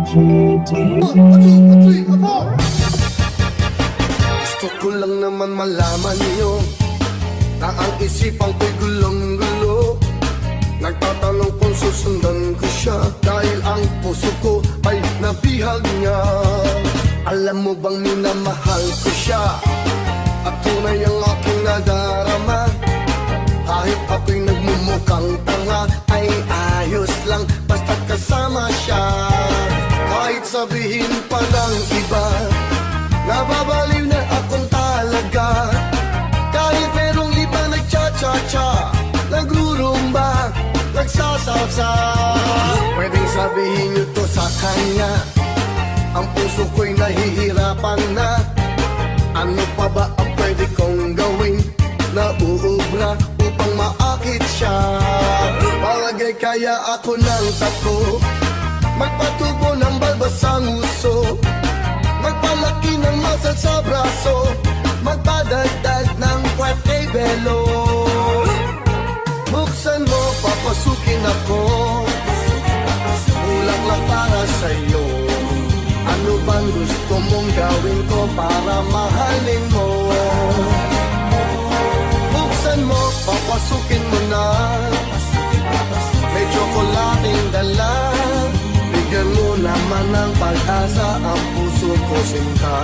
RGTV. Gusto ko lang naman malaman niyo na ang isipan ko'y gulong-gulo. Nagtatanong kung susundan ko siya dahil ang puso ko ay nabihag niya. Alam mo bang minamahal ko siya at tunay ang aking nadarama. Kahit ako'y nagmumukhang tanga ay ayos lang basta't kasama siya. Kahit sabihin pa ng iba nababaliw na akong talaga. Kahit merong iba nagcha-cha-cha, nagrurumba, nagsasalsa, pwedeng sabihin nyo to sa kanya. Ang puso ko'y nahihirapan na. Ano pa ba ang pwede kong gawin na uubra upang maakit siya? Palagay kaya ako ng tako, magpatubo ng balbasang uso, magpalaki ng masal sa braso, magpadagdag ng kwarte belo. Buksan mo, papasukin ako, bulaklak para sa'yo. Ano bang gusto mong gawin ko para mahalin mo? Buksan mo, papasukin mo na, may tsokolating dala. Bigyan mo naman ng pag-asa ang puso ko, sinta.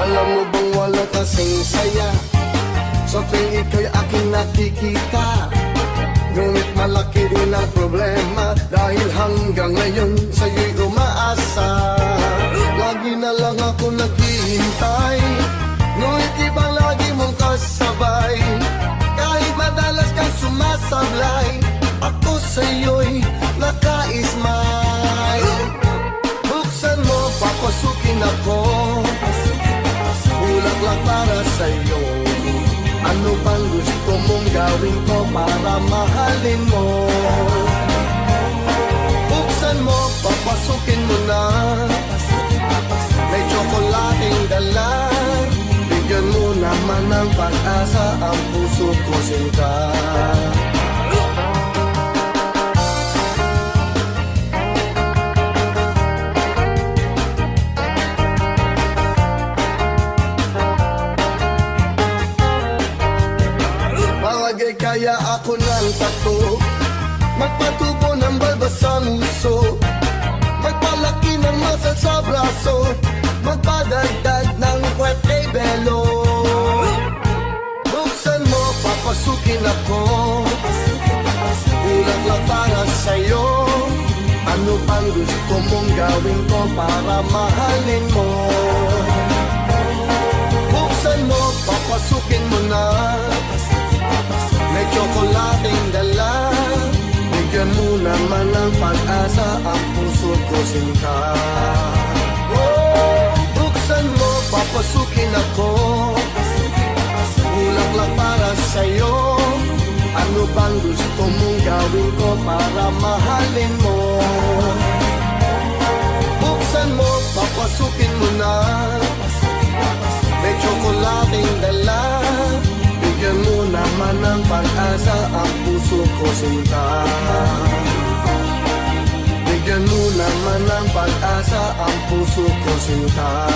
Alam mo bang wala kasing saya sa tuwing ikaw'y aking nakikita? Ngunit malaki din ang problema dahil hanggang ngayon sa'yo'y umaasa. Lagi na lang ako naghihintay, ngunit iba lagi mong kasabay. Kahit madalas kang sumasablay, ako sa'yo'y naka-smile. Buksan mo, papasukin ako, bulaklak para sa'yo. Ano bang gusto mong gawin ko para mahalin mo? Buksan mo, papasukin mo na, may tsokolating dala. Bigyan mo naman ng pag-asa ang puso ko, sinta. Kaya ako ng tato, magpatubo ng balbasang uso, magpalaki ng masal sa braso, magpadagdag ng kwerte belo. Buksan mo, papasukin ako, bulaklak para sa'yo. Ano pang gusto mong gawin ko para mahalin mo? Buksan mo, papasukin mo na, may tsokolating dala. Bigyan mo naman ng pag-asa ang puso ko, sinta. Buksan mo, papasukin ako, bulaklak para sa'yo. Ano bang gusto mong gawin ko para mahalin mo? Buksan mo, papasukin mo na, may tsokolating dala. Bigyan mo naman ng pag-asa ang puso ko, sinta. Bigyan mo naman ng pag-asa ang puso ko, sinta.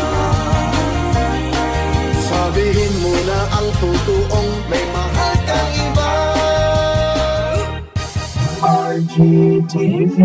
Sabihin mo na ang totoong may mahal kang iba. RGTV.